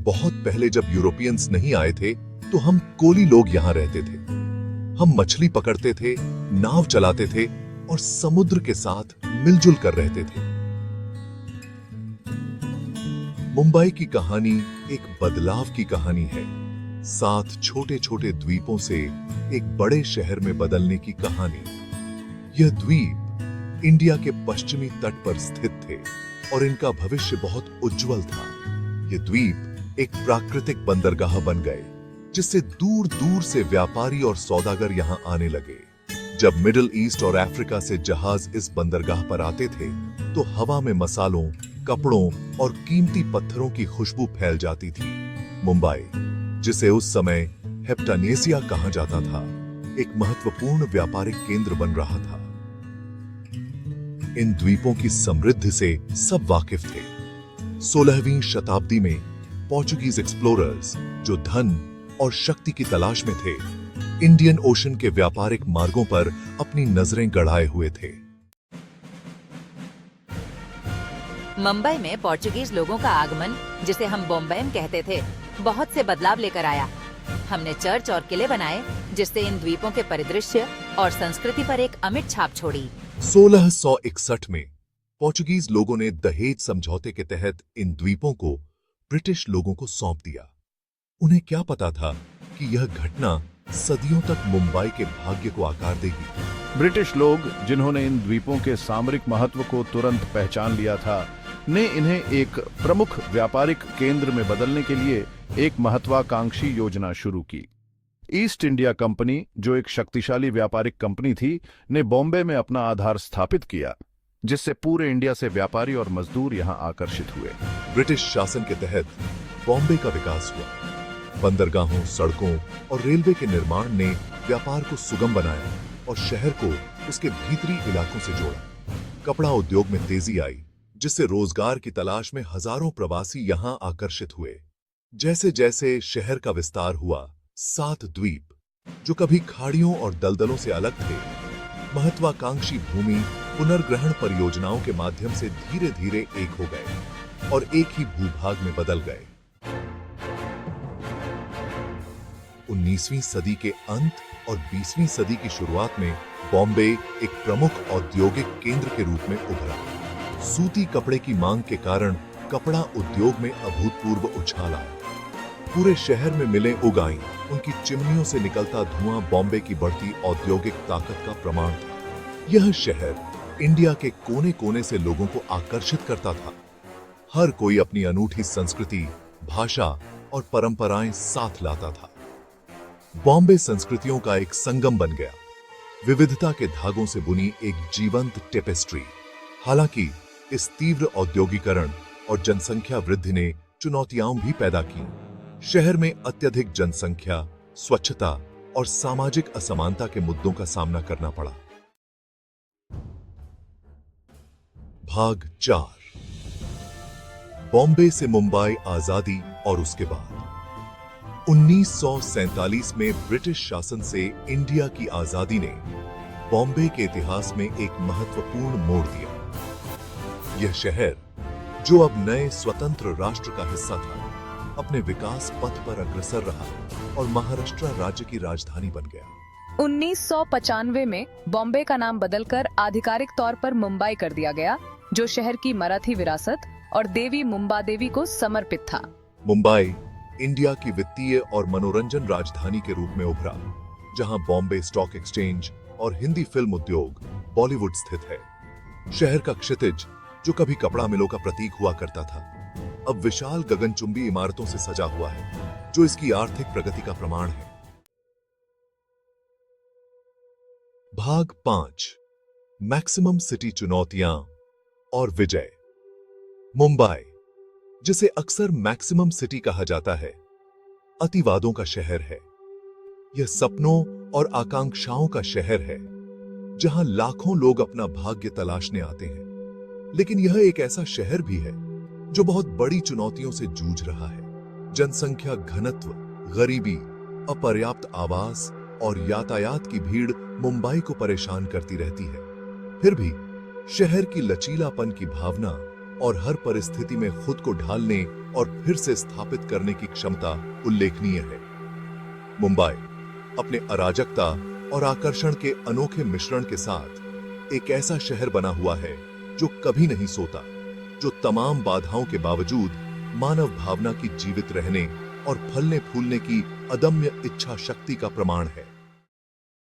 बहुत पहले जब यूरोपियंस नहीं आए थे तो हम कोली लोग यहाँ रहते थे। हम मछली पकड़ते थे, नाव चलाते थे और समुद्र के साथ मिलजुल कर रहते थे। मुंबई की कहानी एक बदलाव की कहानी है। 7 छोटे-छोटे द्वीपों से एक बड़े शहर में बदलने की कहानी। यह द्वीप इंडिया के पश्चिमी तट पर स्थित थे और इनका भविष्य बहुत उज्जवल था। ये द्वीप एक प्राकृतिक बंदरगाह बन गए, जिससे दूर दूर से व्यापारी और सौदागर यहां आने लगे। जब मिडिल ईस्ट और अफ्रीका से जहाज इस बंदरगाह पर आते थे तो हवा में मसालों, कपड़ों और कीमती पत्थरों की खुशबू फैल जाती थी। मुंबई, जिसे उस समय हेप्टानेसिया कहा जाता था, एक महत्वपूर्ण व्यापारिक केंद्र बन रहा था। इन द्वीपों की समृद्धि से सब वाकिफ थे। 16वीं शताब्दी में पोर्चुगीज एक्सप्लोरर्स, जो धन और शक्ति की तलाश में थे, इंडियन ओशन के व्यापारिक मार्गों पर अपनी नजरें गड़ाए हुए थे। मुंबई में पोर्चुगीज लोगों का आगमन, जिसे हम बॉम्बेम कहते थे, बहुत से बदलाव लेकर आया। हमने चर्च और किले बनाए, जिससे इन द्वीपों के परिदृश्य और संस्कृति पर एक अमिट छाप छोड़ी। 1661 में पोर्चुगीज लोगों ने दहेज समझौते के तहत इन द्वीपों को ब्रिटिश लोगों को सौंप दिया। उन्हें क्या पता था कि यह घटना सदियों तक मुंबई के भाग्य को आकार देगी। ब्रिटिश लोग, जिन्होंने इन द्वीपों के सामरिक महत्व को तुरंत पहचान लिया था, ने इन्हें एक प्रमुख व्यापारिक केंद्र में बदलने के लिए एक महत्वाकांक्षी योजना शुरू की। ईस्ट इंडिया कंपनी, जो एक शक्तिशाली व्यापारिक कंपनी थी, ने बॉम्बे में अपना आधार स्थापित किया, जिससे पूरे इंडिया से व्यापारी और मजदूर यहां आकर्षित हुए। ब्रिटिश शासन के तहत बॉम्बे का विकास हुआ। बंदरगाहों, सड़कों और रेलवे के निर्माण ने व्यापार को सुगम बनाया और शहर को उसके भीतरी इलाकों से जोड़ा। कपड़ा उद्योग में तेजी आई, जिससे रोजगार की तलाश में हजारों प्रवासी यहां आकर्षित हुए। जैसे जैसे शहर का विस्तार हुआ, 7 द्वीप, जो कभी खाड़ियों और दलदलों से अलग थे, महत्वाकांक्षी भूमि पुनर्ग्रहण परियोजनाओं के माध्यम से धीरे धीरे एक हो गए और एक ही भूभाग में बदल गए। 19वीं सदी के अंत और 20वीं सदी की शुरुआत में बॉम्बे एक प्रमुख औद्योगिक केंद्र के रूप में उभरा। सूती कपड़े की मांग के कारण कपड़ा उद्योग में अभूतपूर्व उछाल आया। पूरे शहर में मिलें उगाई, उनकी चिमनियों से निकलता धुआं बॉम्बे की बढ़ती औद्योगिक ताकत का प्रमाण था। यह शहर इंडिया के कोने कोने से लोगों को आकर्षित करता था। हर कोई अपनी अनूठी संस्कृति, भाषा और परंपराएं साथ लाता था। बॉम्बे संस्कृतियों का एक संगम बन गया, विविधता के धागों से बुनी एक जीवंत टेपेस्ट्री। हालांकि इस तीव्र औद्योगिकरण और जनसंख्या वृद्धि ने चुनौतियां भी पैदा की। शहर में अत्यधिक जनसंख्या, स्वच्छता और सामाजिक असमानता के मुद्दों का सामना करना पड़ा। भाग 4, बॉम्बे से मुंबई आजादी और उसके बाद। 1947 में ब्रिटिश शासन से इंडिया की आजादी ने बॉम्बे के इतिहास में एक महत्वपूर्ण मोड़ दिया। यह शहर, जो अब नए स्वतंत्र राष्ट्र का हिस्सा था, अपने विकास पथ पर अग्रसर रहा और महाराष्ट्र राज्य की राजधानी बन गया। 1995 में बॉम्बे का नाम बदलकर आधिकारिक तौर पर मुंबई कर दिया गया, जो शहर की मराठी विरासत और देवी मुंबादेवी को समर्पित था। मुंबई इंडिया की वित्तीय और मनोरंजन राजधानी के रूप में उभरा, जहां बॉम्बे स्टॉक एक्सचेंज और हिंदी फिल्म उद्योग बॉलीवुड स्थित है। शहर का क्षितिज, जो कभी कपड़ा मिलों का प्रतीक हुआ करता था, अब विशाल गगनचुंबी इमारतों से सजा हुआ है, जो इसकी आर्थिक प्रगति का प्रमाण है। भाग 5, मैक्सिमम सिटी चुनौतियां और विजय। मुंबई, जिसे अक्सर मैक्सिमम सिटी कहा जाता है, अतिवादों का शहर है। यह सपनों और आकांक्षाओं का शहर है, जहां लाखों लोग अपना भाग्य तलाशने आते हैं। लेकिन यह एक ऐसा शहर भी है जो बहुत बड़ी चुनौतियों से जूझ रहा है। जनसंख्या घनत्व, गरीबी, अपर्याप्त आवास और यातायात की भीड़ मुंबई को परेशान करती रहती है। फिर भी शहर की लचीलापन की भावना और हर परिस्थिति में खुद को ढालने और फिर से स्थापित करने की क्षमता उल्लेखनीय है। मुंबई अपने अराजकता और आकर्षण के अनोखे मिश्रण के साथ एक ऐसा शहर बना हुआ है जो कभी नहीं सोता, जो तमाम बाधाओं के बावजूद मानव भावना की जीवित रहने और फलने फूलने की अदम्य इच्छा शक्ति का प्रमाण है।